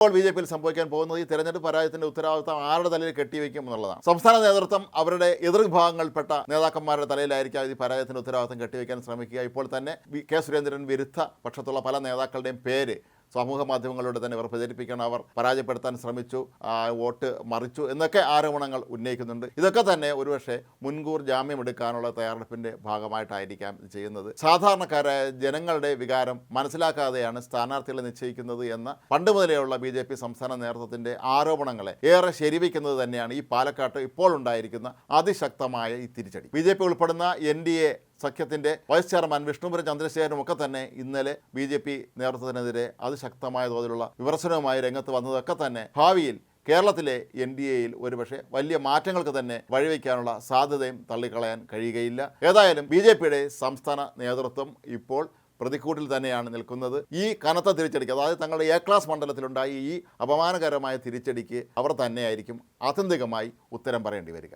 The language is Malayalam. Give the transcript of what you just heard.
ഇപ്പോൾ ബി.ജെ.പിയിൽ സംഭവിക്കാൻ പോകുന്നത് ഈ തെരഞ്ഞെടുപ്പ് പരാജയത്തിന്റെ ഉത്തരവാദിത്തം ആരുടെ തലയിൽ കെട്ടിവെക്കും എന്നുള്ളതാണ്. സംസ്ഥാന നേതൃത്വം അവരുടെ എതിർവിഭാഗങ്ങളിൽപ്പെട്ട നേതാക്കന്മാരുടെ തലയിലായിരിക്കും ഈ പരാജയത്തിന്റെ ഉത്തരവാദിത്തം കെട്ടിവെക്കാൻ ശ്രമിക്കുക. ഇപ്പോൾ തന്നെ കെ സുരേന്ദ്രൻ വിരുദ്ധ പക്ഷത്തുള്ള പല നേതാക്കളുടെയും പേര് സമൂഹ മാധ്യമങ്ങളിലൂടെ തന്നെ ഇവർ പ്രചരിപ്പിക്കണം, അവർ പരാജയപ്പെടുത്താൻ ശ്രമിച്ചു, വോട്ട് മറിച്ചു എന്നൊക്കെ ആരോപണങ്ങൾ ഉന്നയിക്കുന്നുണ്ട്. ഇതൊക്കെ തന്നെ ഒരുപക്ഷെ മുൻകൂർ ജാമ്യമെടുക്കാനുള്ള തയ്യാറെടുപ്പിൻ്റെ ഭാഗമായിട്ടായിരിക്കാം ചെയ്യുന്നത്. സാധാരണക്കാരായ ജനങ്ങളുടെ വികാരം മനസ്സിലാക്കാതെയാണ് സ്ഥാനാർത്ഥികളെ നിശ്ചയിക്കുന്നത് എന്ന പണ്ട് മുതലെയുള്ള ബി.ജെ.പി. സംസ്ഥാന നേതൃത്വത്തിൻ്റെ ആരോപണങ്ങളെ ഏറെ ശരിവയ്ക്കുന്നത് തന്നെയാണ് ഈ പാലക്കാട്ട് ഇപ്പോൾ ഉണ്ടായിരിക്കുന്ന അതിശക്തമായ ഈ തിരിച്ചടി. ബി.ജെ.പി. ഉൾപ്പെടുന്ന എൻ.ഡി.എ സഖ്യത്തിൻ്റെ വൈസ് ചെയർമാൻ വിഷ്ണുപുരം ചന്ദ്രശേഖരനും ഒക്കെ തന്നെ ഇന്നലെ ബി.ജെ.പി. നേതൃത്വത്തിനെതിരെ അതിശക്തമായ തോതിലുള്ള വിമർശനവുമായി രംഗത്ത് വന്നതൊക്കെ തന്നെ ഭാവിയിൽ കേരളത്തിലെ എൻ.ഡി.എയിൽ ഒരുപക്ഷെ വലിയ മാറ്റങ്ങൾക്ക് തന്നെ വഴിവെക്കാനുള്ള സാധ്യതയും തള്ളിക്കളയാൻ കഴിയുകയില്ല. ഏതായാലും ബി.ജെ.പിയുടെ സംസ്ഥാന നേതൃത്വം ഇപ്പോൾ പ്രതിക്കൂട്ടിൽ തന്നെയാണ് നിൽക്കുന്നത്. ഈ കനത്ത തിരിച്ചടിക്ക്, അതായത് തങ്ങളുടെ എ ക്ലാസ് മണ്ഡലത്തിലുണ്ടായി ഈ അപമാനകരമായ തിരിച്ചടിക്ക് അവർ തന്നെയായിരിക്കും ആത്യന്തികമായി ഉത്തരം പറയേണ്ടി വരിക.